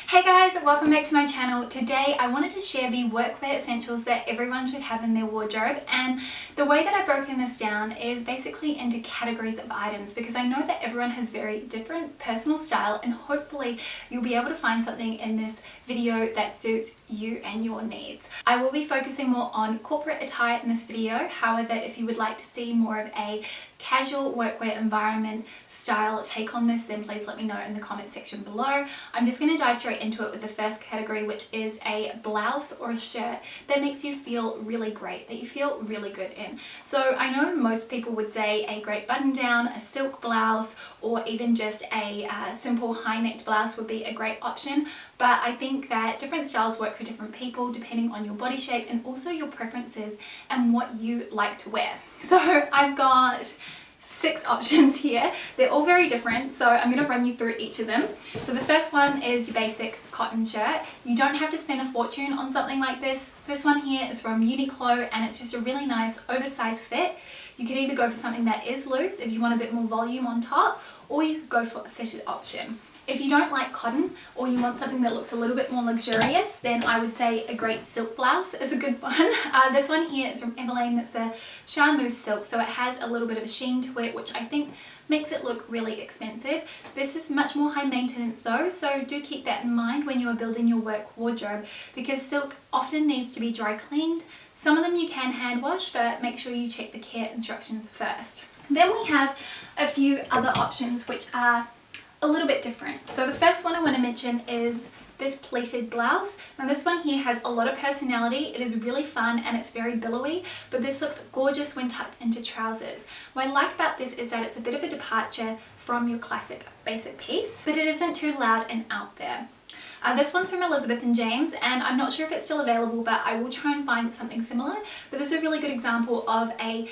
Hey guys, welcome back to my channel. Today I wanted to share the workwear essentials that everyone should have in their wardrobe, and the way that I've broken this down is basically into categories of items because I know that everyone has very different personal style, and hopefully you'll be able to find something in this video that suits you and your needs. I will be focusing more on corporate attire in this video. However, if you would like to see more of a casual workwear environment style take on this, then please let me know in the comment section below. I'm just going to dive straight into it with the first category, which is a blouse or a shirt that makes you feel really great, that you feel really good in. So I know most people would say a great button down, a silk blouse, or even just a simple high-necked blouse would be a great option, but I think that different styles work for different people depending on your body shape and also your preferences and what you like to wear. So I've got 6 options here. They're all very different, so I'm going to run you through each of them. So the first one is your basic cotton shirt. You don't have to spend a fortune on something like this. This one here is from Uniqlo and it's just a really nice oversized fit. You could either go for something that is loose if you want a bit more volume on top, or you could go for a fitted option. If you don't like cotton or you want something that looks a little bit more luxurious, then I would say a great silk blouse is a good one. This one here is from Everlane. It's a charmeuse silk, so it has a little bit of a sheen to it, which I think makes it look really expensive. This is much more high maintenance though, so do keep that in mind when you are building your work wardrobe, because silk often needs to be dry cleaned. Some of them you can hand wash, but make sure you check the care instructions first. Then we have a few other options which are a little bit different. So the first one I want to mention is this pleated blouse. Now this one here has a lot of personality. It is really fun and it's very billowy, but this looks gorgeous when tucked into trousers. What I like about this is that it's a bit of a departure from your classic basic piece, but it isn't too loud and out there. This one's from Elizabeth & James, and I'm not sure if it's still available, but I will try and find something similar. But this is a really good example of a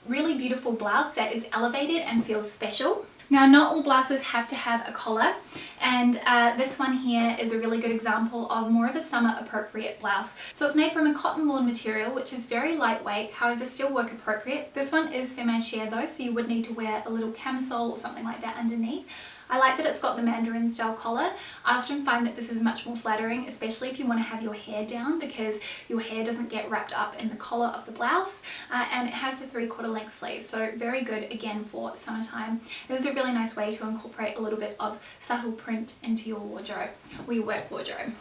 really beautiful blouse that is elevated and feels special. Now, not all blouses have to have a collar, and this one here is a really good example of more of a summer appropriate blouse. So it's made from a cotton lawn material, which is very lightweight, however still work appropriate. This one is semi-sheer though, so you would need to wear a little camisole or something like that underneath. I like that it's got the mandarin style collar. I often find that this is much more flattering, especially if you want to have your hair down, because your hair doesn't get wrapped up in the collar of the blouse, and it has the 3/4 length sleeves, so very good again for summertime. It is a really nice way to incorporate a little bit of subtle print into your wardrobe or your work wardrobe.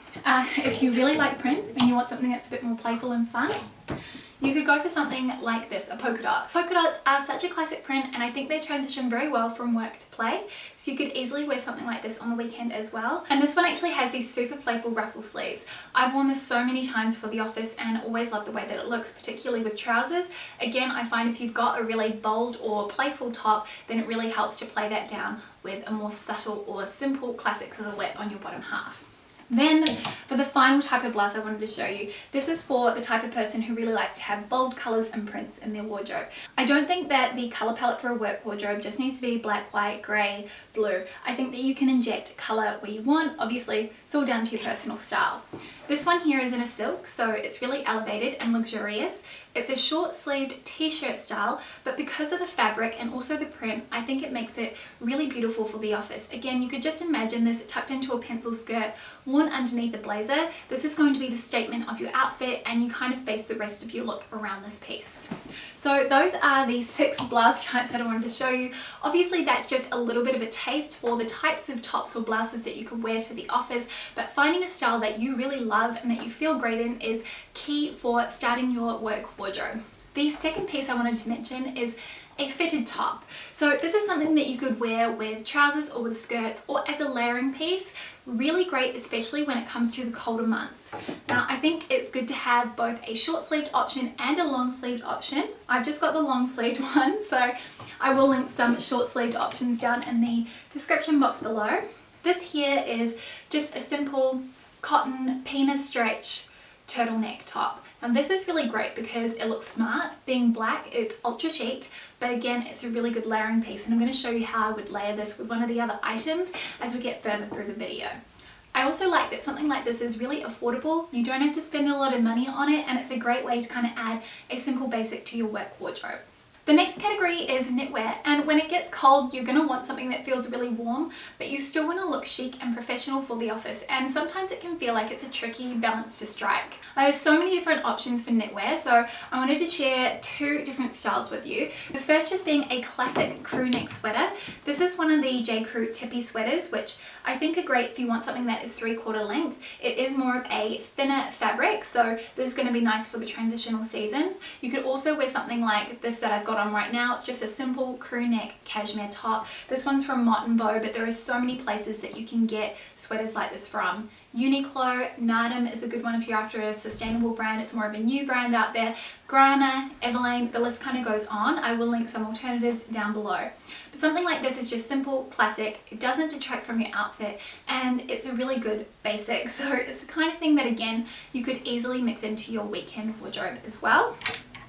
If you really like print and you want something that's a bit more playful and fun, you could go for something like this, a polka dot. Polka dots are such a classic print, and I think they transition very well from work to play, so you could easily wear something like this on the weekend as well. And this one actually has these super playful ruffle sleeves. I've worn this so many times for the office and always love the way that it looks, particularly with trousers. Again, I find if you've got a really bold or playful top, then it really helps to play that down with a more subtle or simple classic silhouette on your bottom half. Then for the final type of blouse I wanted to show you, this is for the type of person who really likes to have bold colours and prints in their wardrobe. I don't think that the colour palette for a work wardrobe just needs to be black, white, grey, blue. I think that you can inject colour where you want. Obviously, it's all down to your personal style. This one here is in a silk, so it's really elevated and luxurious. It's a short-sleeved t-shirt style, but because of the fabric and also the print, I think it makes it really beautiful for the office. Again, you could just imagine this tucked into a pencil skirt, worn underneath a blazer. This is going to be the statement of your outfit, and you kind of base the rest of your look around this piece. So those are the 6 blouse types that I wanted to show you. Obviously, that's just a little bit of a taste for the types of tops or blouses that you could wear to the office, but finding a style that you really love and that you feel great in is key for starting your work wardrobe. The second piece I wanted to mention is a fitted top. So this is something that you could wear with trousers or with skirts or as a layering piece. Really great, especially when it comes to the colder months. Now, I think it's good to have both a short sleeved option and a long sleeved option. I've just got the long sleeved one, so I will link some short sleeved options down in the description box below. This here is just a simple cotton Pima stretch turtleneck top. Now this is really great because it looks smart. Being black, it's ultra chic, but again, it's a really good layering piece, and I'm going to show you how I would layer this with one of the other items as we get further through the video. I also like that something like this is really affordable. You don't have to spend a lot of money on it, and it's a great way to kind of add a simple basic to your work wardrobe. The next category is knitwear, and when it gets cold you're going to want something that feels really warm but you still want to look chic and professional for the office, and sometimes it can feel like it's a tricky balance to strike. There's so many different options for knitwear, so I wanted to share two different styles with you. The first just being a classic crew neck sweater. This is one of the J. Crew tippy sweaters, which I think are great if you want something that is 3/4 length. It is more of a thinner fabric, so this is going to be nice for the transitional seasons. You could also wear something like this that I've got on right now. It's just a simple crew neck cashmere top. This one's from Mott & Bow, but there are so many places that you can get sweaters like this from. Uniqlo, Nardum is a good one if you're after a sustainable brand. It's more of a new brand out there. Grana, Everlane, the list kind of goes on. I will link some alternatives down below. But something like this is just simple, classic. It doesn't detract from your outfit, and it's a really good basic. So it's the kind of thing that, again, you could easily mix into your weekend wardrobe as well.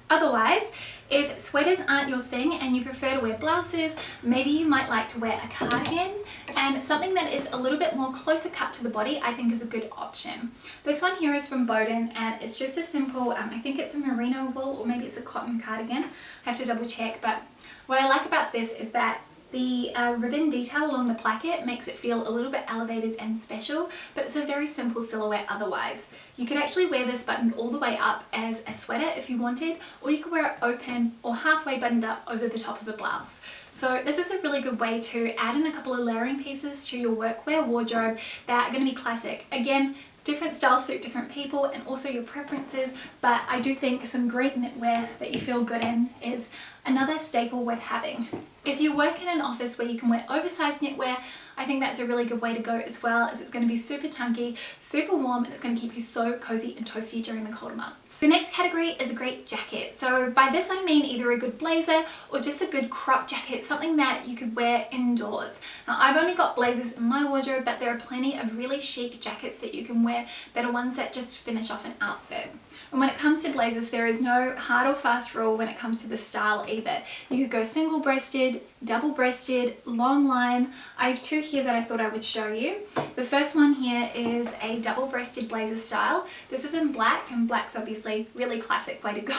Otherwise, if sweaters aren't your thing and you prefer to wear blouses, maybe you might like to wear a cardigan, and something that is a little bit more closer cut to the body I think is a good option. This one here is from Bowden, and it's just a simple, I think it's a merino wool or maybe it's a cotton cardigan. I have to double check, but what I like about this is that the ribbon detail along the placket makes it feel a little bit elevated and special, but it's a very simple silhouette otherwise. You could actually wear this buttoned all the way up as a sweater if you wanted, or you could wear it open or halfway buttoned up over the top of a blouse. So this is a really good way to add in a couple of layering pieces to your workwear wardrobe that are going to be classic. Again, different styles suit different people and also your preferences, but I do think some great knitwear that you feel good in is another staple worth having. If you work in an office where you can wear oversized knitwear, I think that's a really good way to go as well, as it's going to be super chunky, super warm, and it's going to keep you so cozy and toasty during the colder months. The next category is a great jacket. So by this I mean either a good blazer or just a good crop jacket, something that you could wear indoors. Now I've only got blazers in my wardrobe, but there are plenty of really chic jackets that you can wear that are ones that just finish off an outfit. And when it comes to blazers, there is no hard or fast rule when it comes to the style either. You could go single-breasted, double-breasted, long line. I have two here that I thought I would show you. The first one here is a double-breasted blazer style. This is in black, and black's obviously really classic way to go.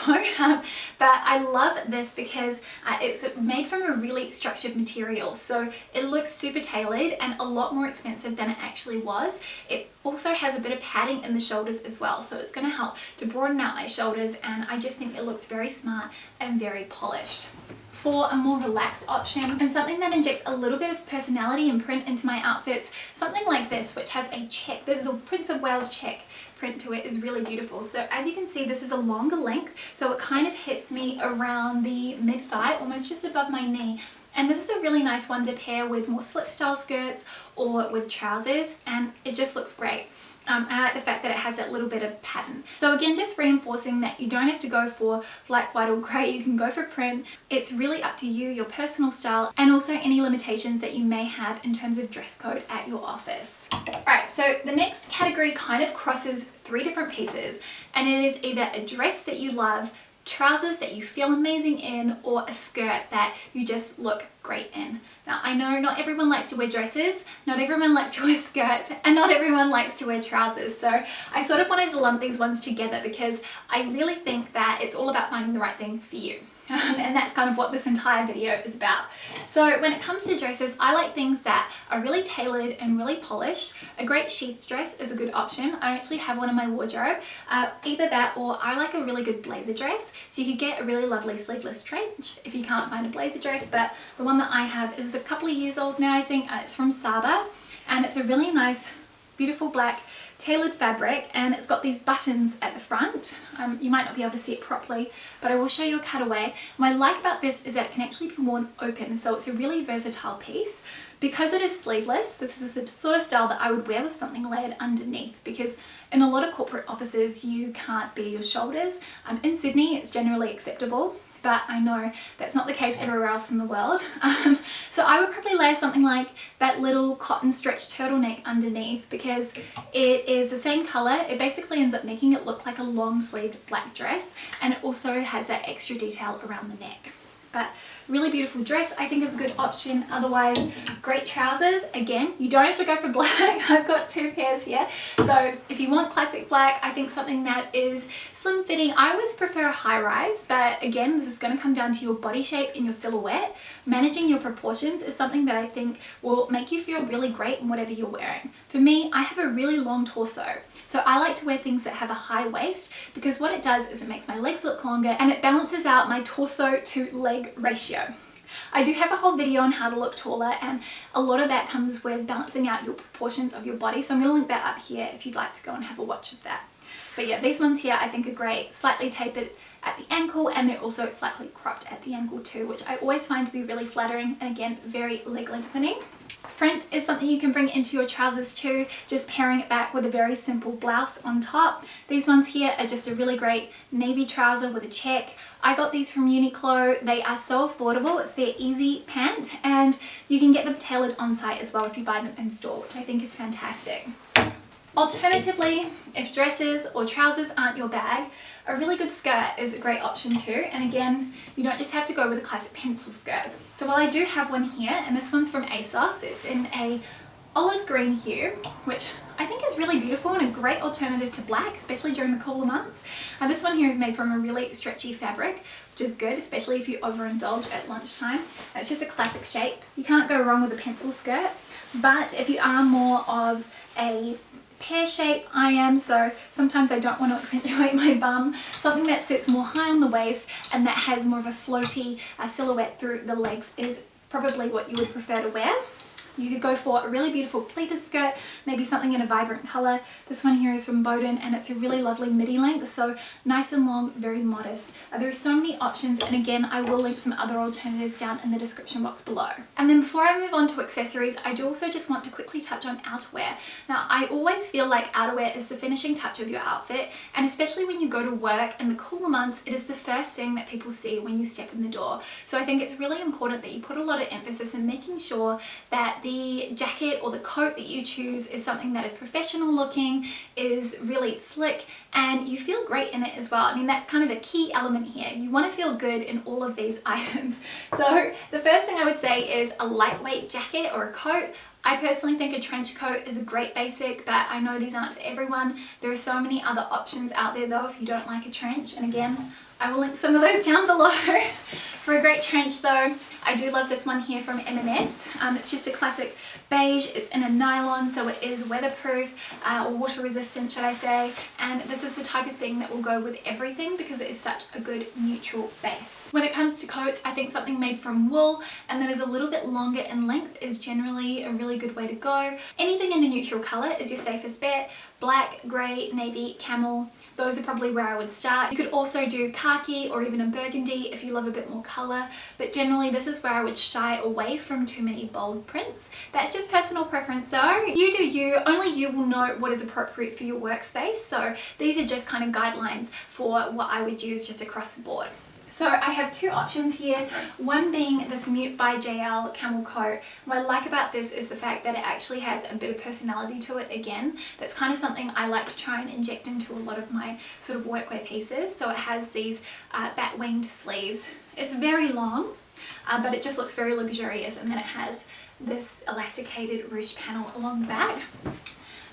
But I love this because it's made from a really structured material, so it looks super tailored and a lot more expensive than it actually was. It also has a bit of padding in the shoulders as well, so it's going to help to broaden out my shoulders, and I just think it looks very smart and very polished. For a more relaxed option and something that injects a little bit of personality and print into my outfits, something like this, which has a check. This is a Prince of Wales check print to it, is really beautiful. So as you can see, this is a longer length, so it kind of hits me around the mid-thigh, almost just above my knee. And this is a really nice one to pair with more slip style skirts or with trousers, and it just looks great. I like the fact that it has that little bit of pattern. So again, just reinforcing that you don't have to go for light white or grey, you can go for print. It's really up to you, your personal style, and also any limitations that you may have in terms of dress code at your office. Alright, so the next category kind of crosses three different pieces, and it is either a dress that you love, trousers that you feel amazing in, or a skirt that you just look great in. Now I know not everyone likes to wear dresses, not everyone likes to wear skirts, and not everyone likes to wear trousers, so I sort of wanted to lump these ones together because I really think that it's all about finding the right thing for you. And that's kind of what this entire video is about. So when it comes to dresses, I like things that are really tailored and really polished. A great sheath dress is a good option. I actually have one in my wardrobe. Either that, or I like a really good blazer dress. So you could get a really lovely sleeveless trench if you can't find a blazer dress, but the one that I have is a couple of years old now, I think. It's from Saba, and it's a really nice, beautiful black tailored fabric, and it's got these buttons at the front. You might not be able to see it properly, but I will show you a cutaway. What I like about this is that it can actually be worn open, so it's a really versatile piece. Because it is sleeveless, this is the sort of style that I would wear with something layered underneath, because in a lot of corporate offices you can't bare your shoulders. In Sydney it's generally acceptable, but I know that's not the case everywhere else in the world. So I would probably layer something like that little cotton stretch turtleneck underneath, because it is the same color. It basically ends up making it look like a long sleeved black dress, and it also has that extra detail around the neck. But really beautiful dress I think is a good option. Otherwise, great trousers. Again, you don't have to go for black. I've got 2 pairs here. So if you want classic black, I think something that is slim fitting. I always prefer a high rise, but again, this is going to come down to your body shape and your silhouette. Managing your proportions is something that I think will make you feel really great in whatever you're wearing. For me, I have a really long torso. So I like to wear things that have a high waist because what it does is it makes my legs look longer and it balances out my torso to leg ratio. I do have a whole video on how to look taller, and a lot of that comes with balancing out your proportions of your body. So I'm going to link that up here if you'd like to go and have a watch of that. But yeah, these ones here I think are great, slightly tapered at the ankle, and they're also slightly cropped at the ankle too, which I always find to be really flattering and again, very leg lengthening. Print is something you can bring into your trousers too, just pairing it back with a very simple blouse on top. These ones here are just a really great navy trouser with a check. I got these from Uniqlo. They are so affordable. It's their easy pant, and you can get them tailored on site as well if you buy them in store, which I think is fantastic. Alternatively, if dresses or trousers aren't your bag, a really good skirt is a great option too. And again, you don't just have to go with a classic pencil skirt. So while I do have one here, and this one's from ASOS, it's in a olive green hue, which I think is really beautiful and a great alternative to black, especially during the cooler months. This one here is made from a really stretchy fabric, which is good, especially if you overindulge at lunchtime. It's just a classic shape. You can't go wrong with a pencil skirt, but if you are more of a pear shape, I am, so sometimes I don't want to accentuate my bum, something that sits more high on the waist and that has more of a floaty silhouette through the legs is probably what you would prefer to wear. You could go for a really beautiful pleated skirt, maybe something in a vibrant color. This one here is from Bowden and it's a really lovely midi length, so nice and long, very modest. There are so many options, and again, I will link some other alternatives down in the description box below. And then before I move on to accessories, I do also just want to quickly touch on outerwear. Now, I always feel like outerwear is the finishing touch of your outfit, and especially when you go to work in the cooler months, it is the first thing that people see when you step in the door. So I think it's really important that you put a lot of emphasis in making sure that the jacket or the coat that you choose is something that is professional looking, is really slick, and you feel great in it as well. I mean, that's kind of the key element here. You want to feel good in all of these items. So the first thing I would say is a lightweight jacket or a coat. I personally think a trench coat is a great basic, but I know these aren't for everyone. There are so many other options out there though if you don't like a trench, and again, I will link some of those down below. For a great trench though, I do love this one here from M&S. It's just a classic beige. It's in a nylon, so it is weatherproof or water resistant, should I say. And this is the type of thing that will go with everything because it is such a good neutral base. When it comes to coats, I think something made from wool and that is a little bit longer in length is generally a really good way to go. Anything in a neutral color is your safest bet. Black, grey, navy, camel, those are probably where I would start. You could also do khaki or even a burgundy if you love a bit more colour, but generally this is where I would shy away from too many bold prints. That's just personal preference, so you do you. Only you will know what is appropriate for your workspace, so these are just kind of guidelines for what I would use just across the board. So I have two options here, one being this Mute by JL camel coat. What I like about this is the fact that it actually has a bit of personality to it again. That's kind of something I like to try and inject into a lot of my sort of workwear pieces. So it has these bat-winged sleeves. It's very long, but it just looks very luxurious, and then it has this elasticated ruche panel along the back.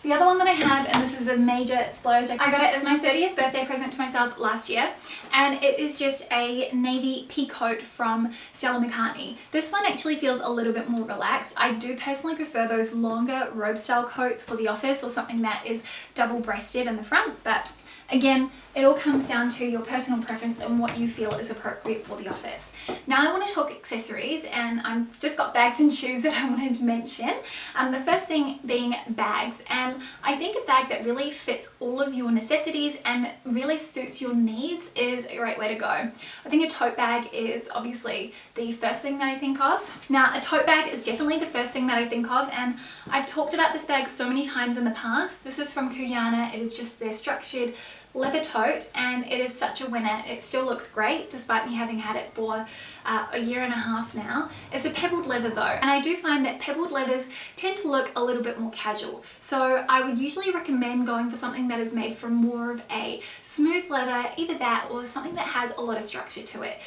The other one that I have, and this is a major splurge, I got it as my 30th birthday present to myself last year, and it is just a navy pea coat from Stella McCartney. This one actually feels a little bit more relaxed. I do personally prefer those longer robe style coats for the office or something that is double-breasted in the front, but again, it all comes down to your personal preference and what you feel is appropriate for the office. Now I want to talk accessories, and I've just got bags and shoes that I wanted to mention. The first thing being bags, and I think a bag that really fits all of your necessities and really suits your needs is a great way to go. I think a tote bag is obviously the first thing that I think of. Now a tote bag is definitely the first thing that I think of, and I've talked about this bag so many times in the past. This is from Kuyana. It is just their structured leather tote, and it is such a winner. It still looks great despite me having had it for a year and a half now. It's a pebbled leather though, and I do find that pebbled leathers tend to look a little bit more casual. So I would usually recommend going for something that is made from more of a smooth leather, either that or something that has a lot of structure to it,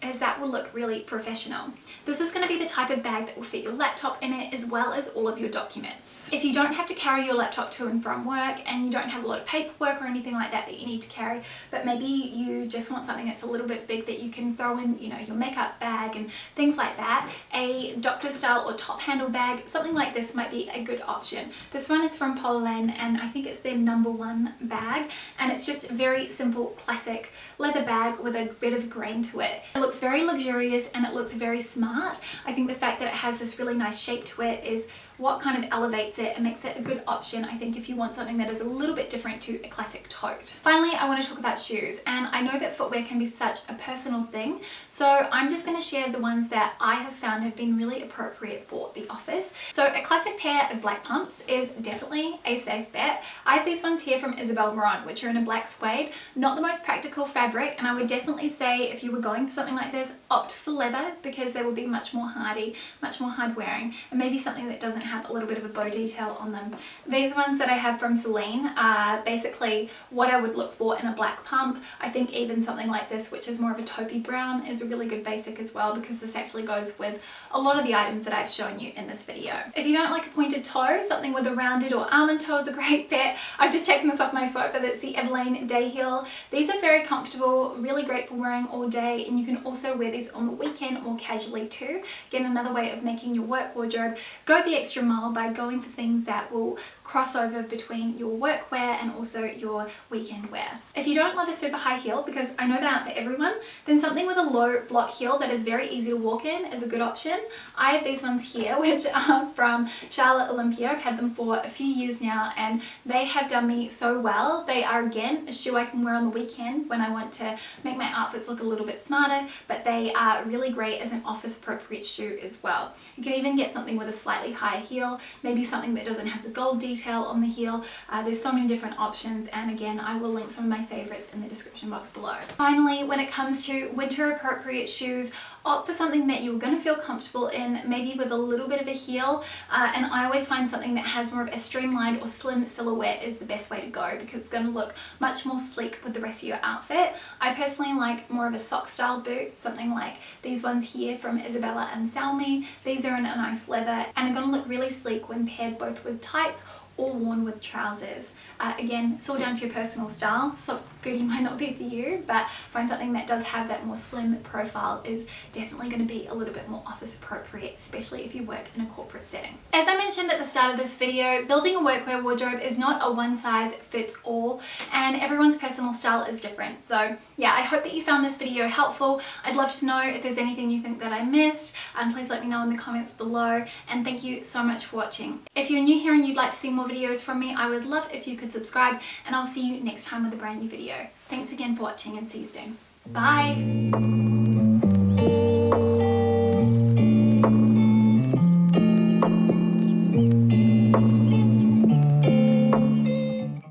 as that will look really professional. This is going to be the type of bag that will fit your laptop in it as well as all of your documents. If you don't have to carry your laptop to and from work and you don't have a lot of paperwork or anything like that you need to carry, but maybe you just want something that's a little bit big that you can throw in, you know, your makeup bag and things like that, a doctor style or top handle bag, something like this might be a good option. This one is from Celine and I think it's their #1 bag, and it's just a very simple classic leather bag with a bit of grain to it. It looks very luxurious and it looks very smart. I think the fact that it has this really nice shape to it is what kind of elevates it and makes it a good option, I think, if you want something that is a little bit different to a classic tote. Finally, I want to talk about shoes, and I know that footwear can be such a personal thing, so I'm just going to share the ones that I have found have been really appropriate for the office. So a classic pair of black pumps is definitely a safe bet. I have these ones here from Isabel Marant, which are in a black suede. Not the most practical fabric, and I would definitely say if you were going for something like this, opt for leather because they will be much more hardy, much more hard wearing, and maybe something that doesn't have a little bit of a bow detail on them. These ones that I have from Celine are basically what I would look for in a black pump. I think even something like this, which is more of a taupey brown, is a really good basic as well, because this actually goes with a lot of the items that I've shown you in this video. If you don't like a pointed toe, something with a rounded or almond toe is a great fit. I've just taken this off my foot, but it's the Eveline Day Heel. These are very comfortable, really great for wearing all day, and you can also wear these on the weekend more casually too. Again, another way of making your work wardrobe go the extra mile by going for things that will cross over between your workwear and also your weekend wear. If you don't love a super high heel, because I know that aren't for everyone, then something with a low block heel that is very easy to walk in is a good option. I have these ones here, which are from Charlotte Olympia. I've had them for a few years now and they have done me so well. They are, again, a shoe I can wear on the weekend when I want to make my outfits look a little bit smarter, but they are really great as an office appropriate shoe as well. You can even get something with a slightly higher heel, maybe something that doesn't have the gold detail on the heel. There's so many different options, and again, I will link some of my favorites in the description box below. Finally, when it comes to winter appropriate shoes, opt for something that you're going to feel comfortable in, maybe with a little bit of a heel, and I always find something that has more of a streamlined or slim silhouette is the best way to go, because it's going to look much more sleek with the rest of your outfit. I personally like more of a sock style boot, something like these ones here from Isabella and Salmi. These are in a nice leather and are going to look really sleek when paired both with tights or worn with trousers. Again, it's all down to your personal style. Sock booty might not be for you, but find something that does have that more slim profile is definitely going to be a little bit more office appropriate, especially if you work in a corporate setting. As I mentioned at the start of this video, building a workwear wardrobe is not a one size fits all, and everyone's personal style is different. So yeah, I hope that you found this video helpful. I'd love to know if there's anything you think that I missed. Please let me know in the comments below, and thank you so much for watching. If you're new here and you'd like to see more videos from me, I would love if you could subscribe, and I'll see you next time with a brand new video. Thanks again for watching and see you soon. Bye!